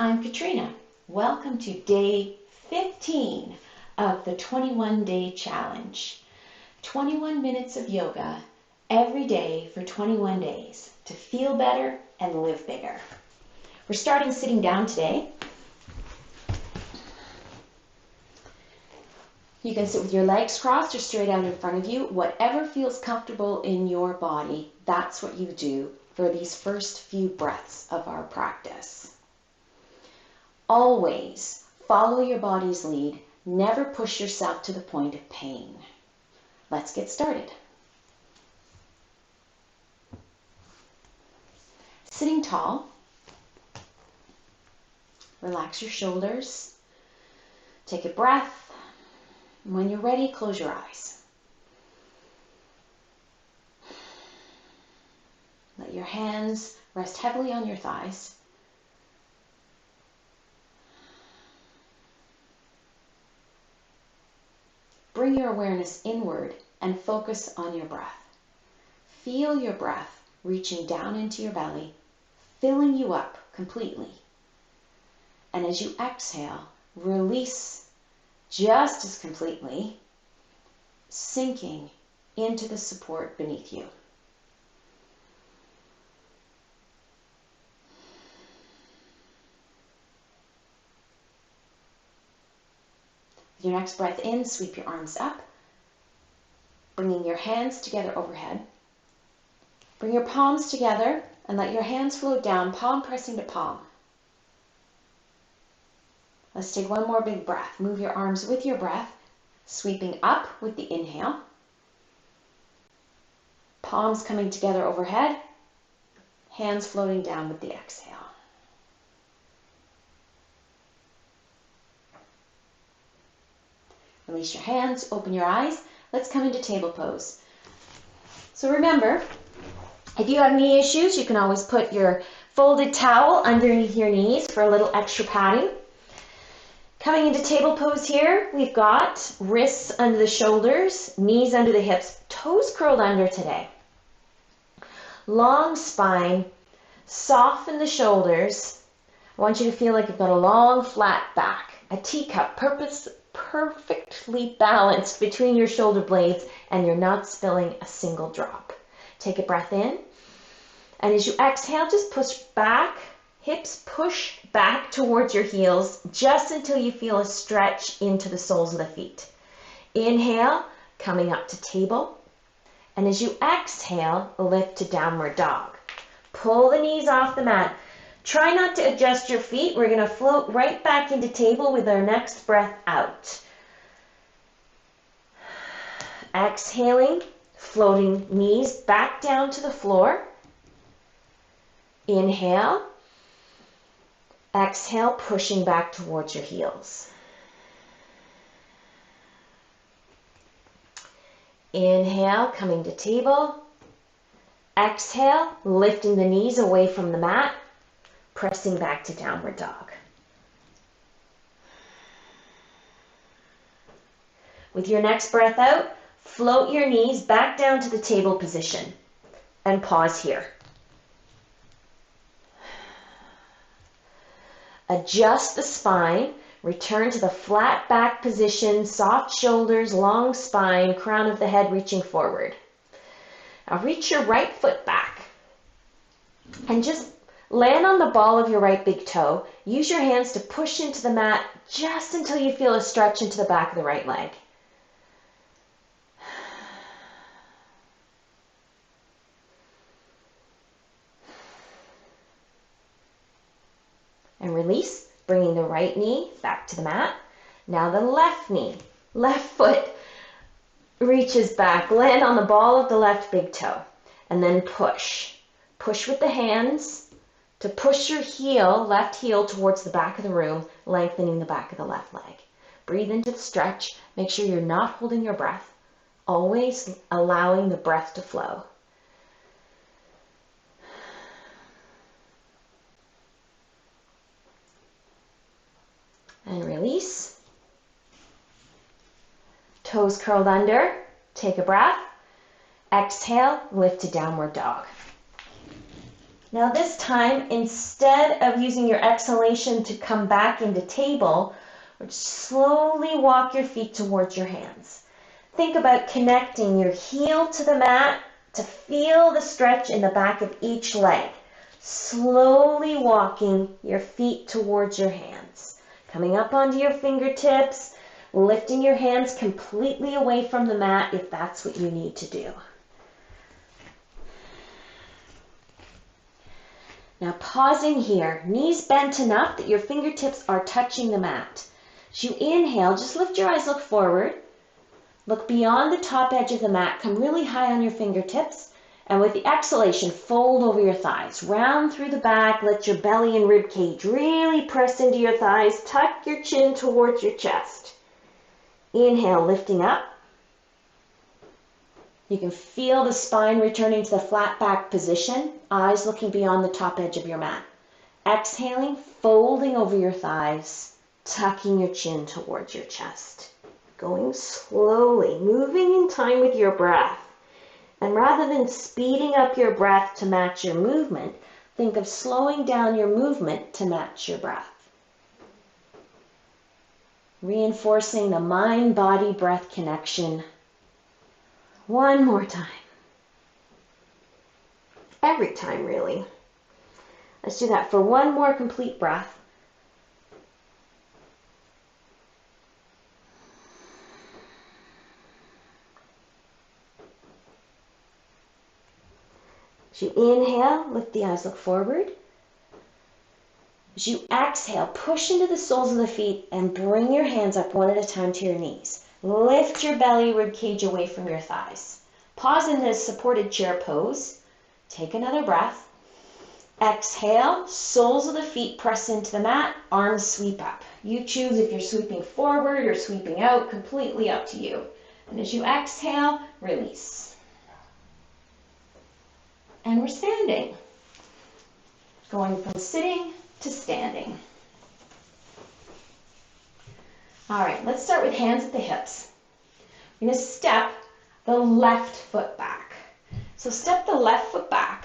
I'm Katrina. Welcome to day 15 of the 21-day challenge. 21 minutes of yoga every day for 21 days to feel better and live bigger. We're starting sitting down today. You can sit with your legs crossed or straight out in front of you. Whatever feels comfortable in your body, that's what you do for these first few breaths of our practice. Always follow your body's lead. Never push yourself to the point of pain. Let's get started. Sitting tall. Relax your shoulders. Take a breath. When you're ready, close your eyes. Let your hands rest heavily on your thighs. Bring your awareness inward and focus on your breath. Feel your breath reaching down into your belly, filling you up completely. And as you exhale, release just as completely, sinking into the support beneath you. With your next breath in, sweep your arms up, bringing your hands together overhead. Bring your palms together and let your hands float down, palm pressing to palm. Let's take one more big breath. Move your arms with your breath, sweeping up with the inhale. Palms coming together overhead, hands floating down with the exhale. Release your hands, open your eyes. Let's come into table pose. So remember, if you have knee issues, you can always put your folded towel underneath your knees for a little extra padding. Coming into table pose here, we've got wrists under the shoulders, knees under the hips, toes curled under today. Long spine, soften the shoulders. I want you to feel like you've got a long flat back, a teacup, perfectly balanced between your shoulder blades, and you're not spilling a single drop. Take a breath in, and as you exhale, just push back, hips push back towards your heels just until you feel a stretch into the soles of the feet. Inhale, coming up to table, and as you exhale, lift to downward dog. Pull the knees off the mat. Try not to adjust your feet. We're going to float right back into table with our next breath out. Exhaling, floating knees back down to the floor. Inhale. Exhale, pushing back towards your heels. Inhale, coming to table. Exhale, lifting the knees away from the mat, pressing back to downward dog. With your next breath out, float your knees back down to the table position and pause here. Adjust the spine, return to the flat back position, soft shoulders, long spine, crown of the head reaching forward. Now reach your right foot back and just land on the ball of your right big toe. Use your hands to push into the mat just until you feel a stretch into the back of the right leg. And release, bringing the right knee back to the mat. Now the left knee, left foot reaches back. Land on the ball of the left big toe. And then push. Push with the hands to push your heel, left heel, towards the back of the room, lengthening the back of the left leg. Breathe into the stretch. Make sure you're not holding your breath. Always allowing the breath to flow. And release. Toes curled under. Take a breath. Exhale, lift to downward dog. Now this time, instead of using your exhalation to come back into table, slowly walk your feet towards your hands. Think about connecting your heel to the mat to feel the stretch in the back of each leg. Slowly walking your feet towards your hands. Coming up onto your fingertips, lifting your hands completely away from the mat if that's what you need to do. Now pausing here, knees bent enough that your fingertips are touching the mat. As you inhale, just lift your eyes, look forward. Look beyond the top edge of the mat, come really high on your fingertips, and with the exhalation, fold over your thighs. Round through the back, let your belly and rib cage really press into your thighs, tuck your chin towards your chest. Inhale, lifting up. You can feel the spine returning to the flat back position, eyes looking beyond the top edge of your mat. Exhaling, folding over your thighs, tucking your chin towards your chest. Going slowly, moving in time with your breath. And rather than speeding up your breath to match your movement, think of slowing down your movement to match your breath. Reinforcing the mind-body-breath connection. One more time. Every time, really. Let's do that for one more complete breath. As you inhale, lift the eyes, look forward. As you exhale, push into the soles of the feet and bring your hands up one at a time to your knees. Lift your belly, rib cage away from your thighs. Pause in this supported chair pose. Take another breath. Exhale, soles of the feet press into the mat, arms sweep up. You choose if you're sweeping forward or sweeping out, completely up to you. And as you exhale, release. And we're standing. Going from sitting to standing. All right, let's start with hands at the hips. You're going to step the left foot back. So step the left foot back.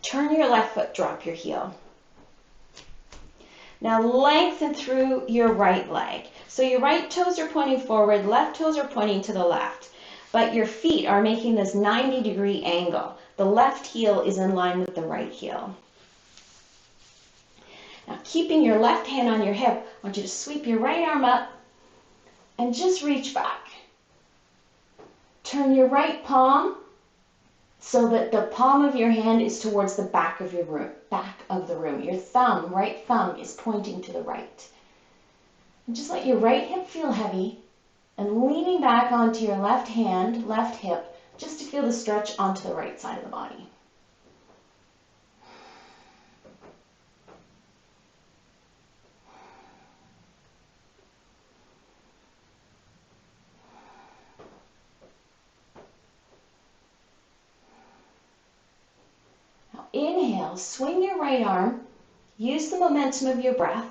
Turn your left foot, drop your heel. Now lengthen through your right leg. So your right toes are pointing forward, left toes are pointing to the left. But your feet are making this 90-degree angle. The left heel is in line with the right heel. Now keeping your left hand on your hip, I want you to sweep your right arm up and just reach back. Turn your right palm so that the palm of your hand is towards the back of your room, Your thumb, right thumb, is pointing to the right. And just let your right hip feel heavy and leaning back onto your left hand, left hip, just to feel the stretch onto the right side of the body. Now inhale, swing your right arm, use the momentum of your breath,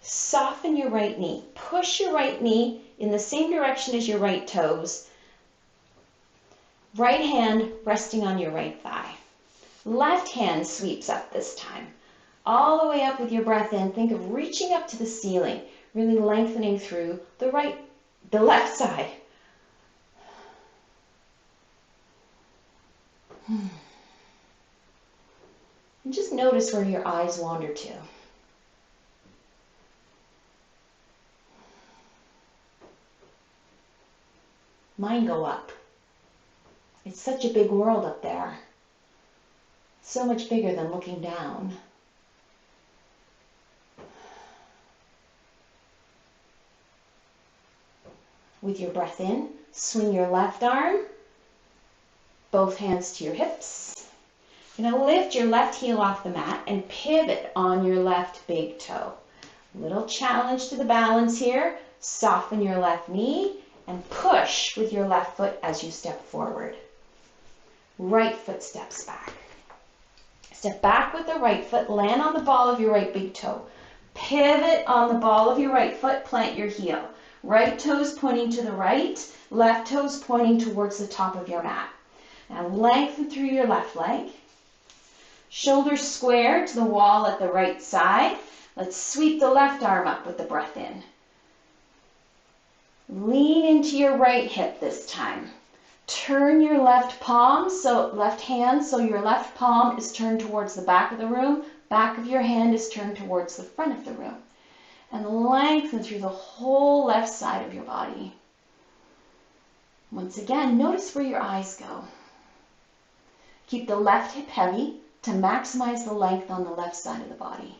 soften your right knee, push your right knee in the same direction as your right toes, right hand resting on your right thigh. Left hand sweeps up this time. All the way up with your breath in, think of reaching up to the ceiling, really lengthening through the left side. And just notice where your eyes wander to. Mine go up. It's such a big world up there. So much bigger than looking down. With your breath in, swing your left arm, both hands to your hips. You're going to lift your left heel off the mat and pivot on your left big toe. Little challenge to the balance here. Soften your left knee and push with your left foot as you step forward. Right foot steps back. Step back with the right foot, land on the ball of your right big toe. Pivot on the ball of your right foot, plant your heel. Right toes pointing to the right, left toes pointing towards the top of your mat. Now lengthen through your left leg. Shoulders square to the wall at the right side. Let's sweep the left arm up with the breath in. Lean into your right hip this time. Turn your left hand, so your left palm is turned towards the back of the room. Back of your hand is turned towards the front of the room. And lengthen through the whole left side of your body. Once again, notice where your eyes go. Keep the left hip heavy to maximize the length on the left side of the body.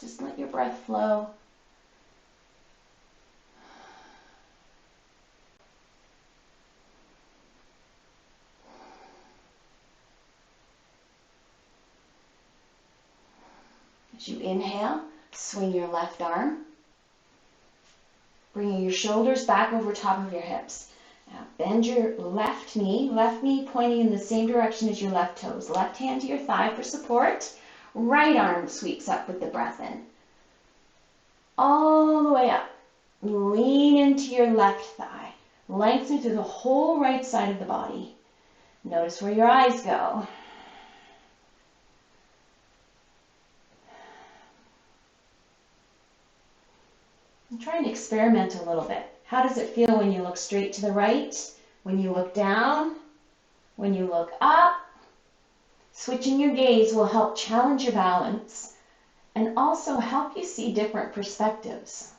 Just let your breath flow. As you inhale, swing your left arm, bringing your shoulders back over top of your hips. Now bend your left knee pointing in the same direction as your left toes. Left hand to your thigh for support. Right arm sweeps up with the breath in. All the way up. Lean into your left thigh. Lengthen through the whole right side of the body. Notice where your eyes go. And try and experiment a little bit. How does it feel when you look straight to the right? When you look down? When you look up? Switching your gaze will help challenge your balance and also help you see different perspectives.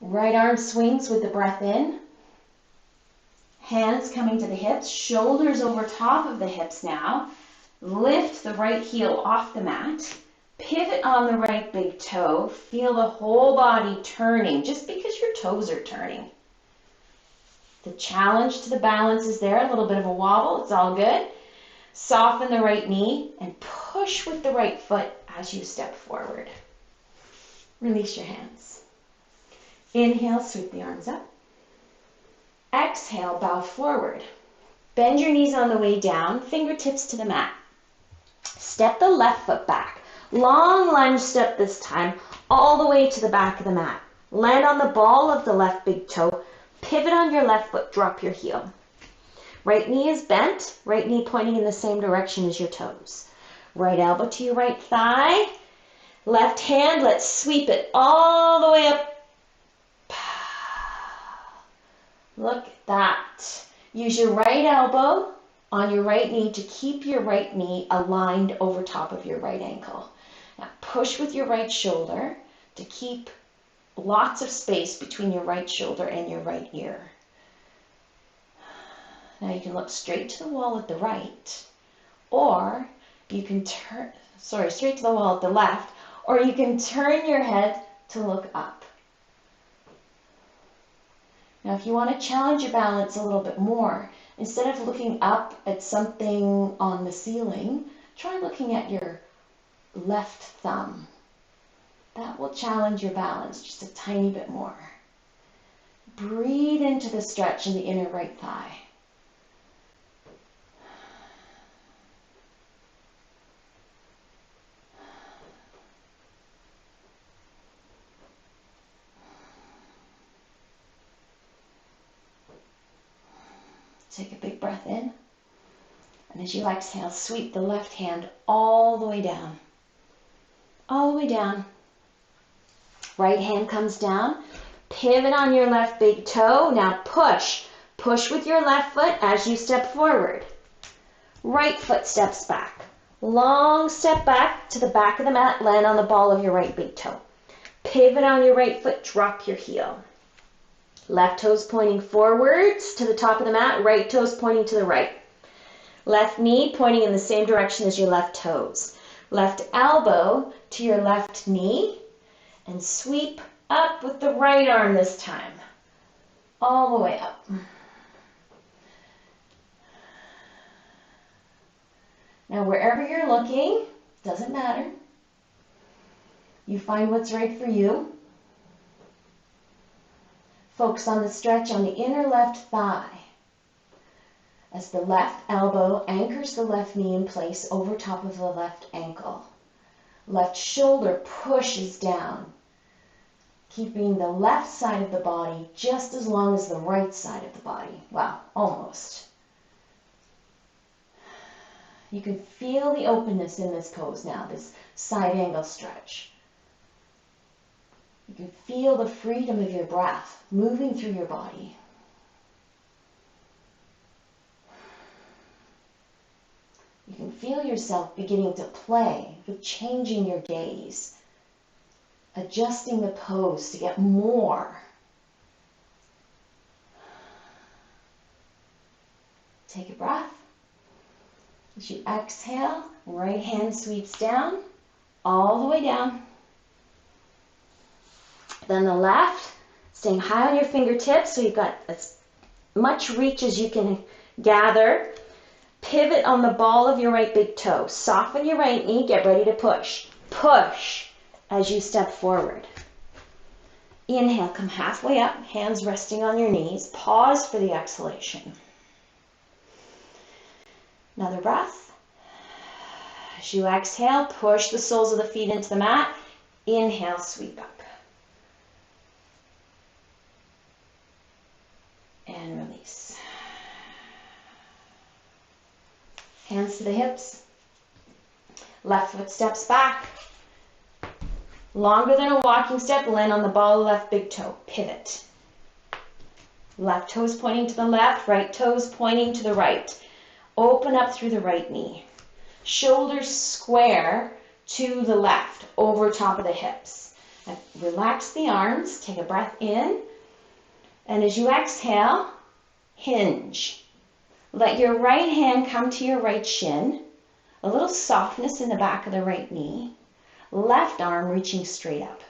Right arm swings with the breath in. Hands coming to the hips, shoulders over top of the hips now. Lift the right heel off the mat. Pivot on the right big toe. Feel the whole body turning just because your toes are turning. The challenge to the balance is there, a little bit of a wobble, it's all good. Soften the right knee and push with the right foot as you step forward. Release your hands. Inhale, sweep the arms up. Exhale, bow forward. Bend your knees on the way down, fingertips to the mat. Step the left foot back. Long lunge step this time, all the way to the back of the mat. Land on the ball of the left big toe. Pivot on your left foot, drop your heel. Right knee is bent, right knee pointing in the same direction as your toes. Right elbow to your right thigh. Left hand, let's sweep it all the way up. Look at that. Use your right elbow on your right knee to keep your right knee aligned over top of your right ankle. Now push with your right shoulder to keep lots of space between your right shoulder and your right ear. Now you can look straight to the wall at the right, or you can straight to the wall at the left, or you can turn your head to look up. Now, if you want to challenge your balance a little bit more, instead of looking up at something on the ceiling, try looking at your left thumb. That will challenge your balance just a tiny bit more. Breathe into the stretch in the inner right thigh. Take a big breath in, and as you exhale, sweep the left hand all the way down. All the way down. Right hand comes down. Pivot on your left big toe. Now push. Push with your left foot as you step forward. Right foot steps back. Long step back to the back of the mat. Land on the ball of your right big toe. Pivot on your right foot. Drop your heel. Left toes pointing forwards to the top of the mat, right toes pointing to the right. Left knee pointing in the same direction as your left toes. Left elbow to your left knee, and sweep up with the right arm this time. All the way up. Now wherever you're looking, doesn't matter. You find what's right for you. Focus on the stretch on the inner left thigh. as the left elbow anchors the left knee in place over top of the left ankle. Left shoulder pushes down, keeping the left side of the body just as long as the right side of the body. Well, almost. You can feel the openness in this pose now, this side angle stretch. You can feel the freedom of your breath moving through your body. You can feel yourself beginning to play with changing your gaze, adjusting the pose to get more. Take a breath. As you exhale, right hand sweeps down, all the way down. Then the left, staying high on your fingertips, so you've got as much reach as you can gather. Pivot on the ball of your right big toe. Soften your right knee, get ready to push. Push as you step forward. Inhale, come halfway up, hands resting on your knees. Pause for the exhalation. Another breath. As you exhale, push the soles of the feet into the mat. Inhale, sweep up. And release. Hands to the hips. Left foot steps back. Longer than a walking step, land on the ball of left big toe. Pivot. Left toes pointing to the left, right toes pointing to the right. Open up through the right knee. Shoulders square to the left, over top of the hips. And relax the arms, take a breath in. And as you exhale, hinge. Let your right hand come to your right shin. A little softness in the back of the right knee. Left arm reaching straight up.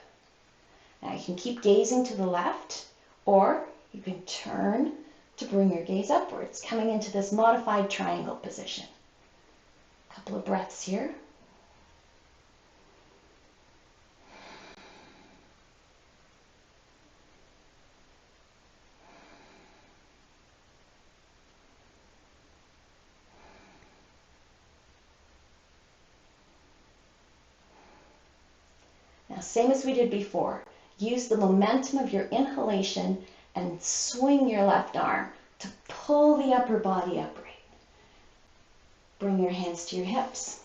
Now you can keep gazing to the left, or you can turn to bring your gaze upwards, coming into this modified triangle position. A couple of breaths here. Now, same as we did before, use the momentum of your inhalation and swing your left arm to pull the upper body upright. Bring your hands to your hips.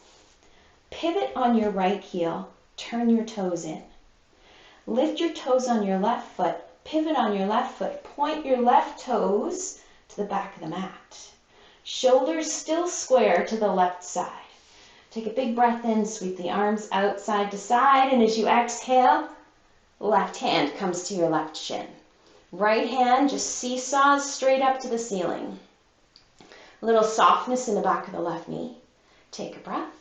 Pivot on your right heel, turn your toes in. Lift your toes on your left foot, pivot on your left foot, point your left toes to the back of the mat. Shoulders still square to the left side. Take a big breath in, sweep the arms out side to side, and as you exhale, left hand comes to your left shin. Right hand just seesaws straight up to the ceiling. A little softness in the back of the left knee. Take a breath,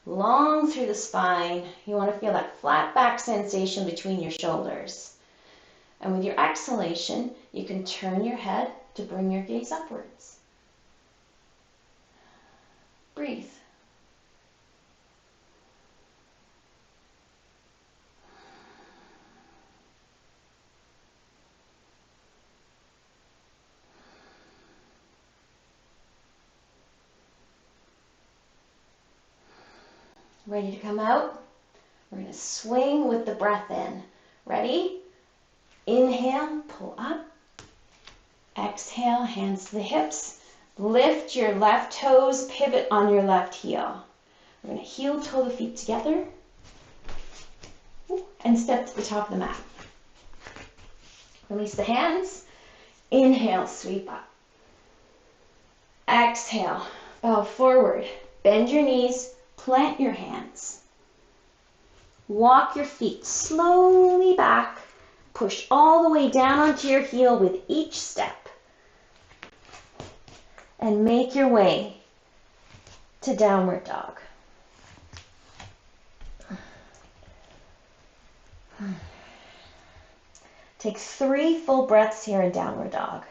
long through the spine. You want to feel that flat back sensation between your shoulders. And with your exhalation, you can turn your head to bring your gaze upwards. Breathe. Ready to come out? We're going to swing with the breath in. Ready? Inhale, pull up. Exhale, hands to the hips. Lift your left toes, pivot on your left heel. We're going to heel toe the feet together and step to the top of the mat. Release the hands. Inhale, sweep up. Exhale, bow forward. Bend your knees. Plant your hands. Walk your feet slowly back. Push all the way down onto your heel with each step. And make your way to downward dog. Take 3 full breaths here in downward dog.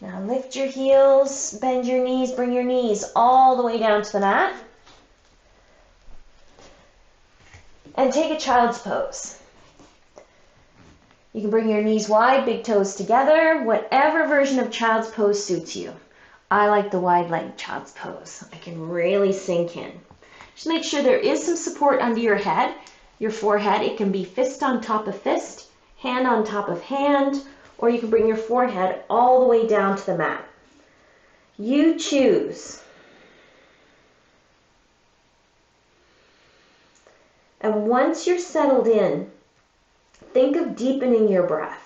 Now lift your heels, bend your knees, bring your knees all the way down to the mat. And take a child's pose. You can bring your knees wide, big toes together, whatever version of child's pose suits you. I like the wide-legged child's pose. I can really sink in. Just make sure there is some support under your head, your forehead. It can be fist on top of fist, hand on top of hand, or you can bring your forehead all the way down to the mat. You choose. And once you're settled in, think of deepening your breath.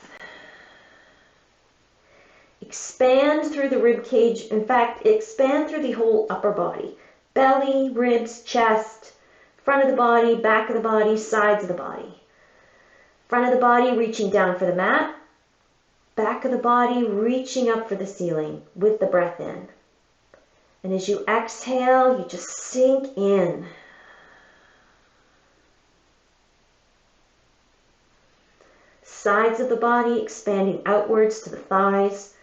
Expand through the rib cage. In fact, expand through the whole upper body. Belly, ribs, chest, front of the body, back of the body, sides of the body. Front of the body reaching down for the mat. Back of the body reaching up for the ceiling with the breath in. And as you exhale, you just sink in. Sides of the body expanding outwards to the thighs.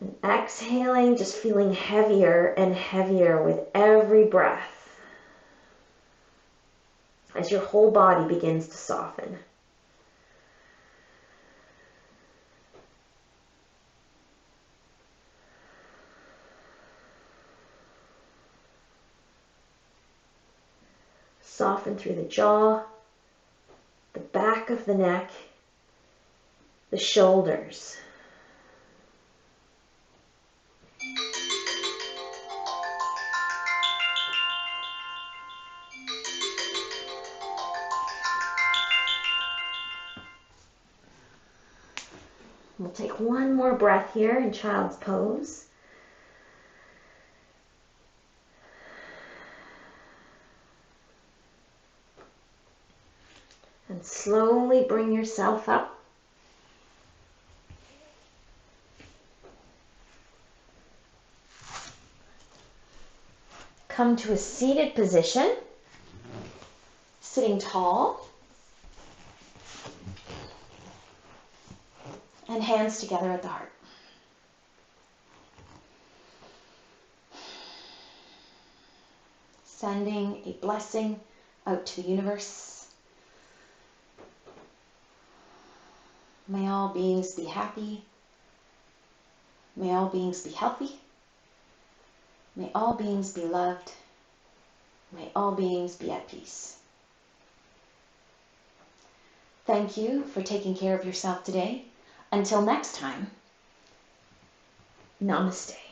And exhaling, just feeling heavier and heavier with every breath as your whole body begins to soften. Soften through the jaw, the back of the neck, the shoulders. We'll take one more breath here in child's pose. And slowly bring yourself up. Come to a seated position, sitting tall. And hands together at the heart. Sending a blessing out to the universe. May all beings be happy. May all beings be healthy. May all beings be loved. May all beings be at peace. Thank you for taking care of yourself today. Until next time, namaste.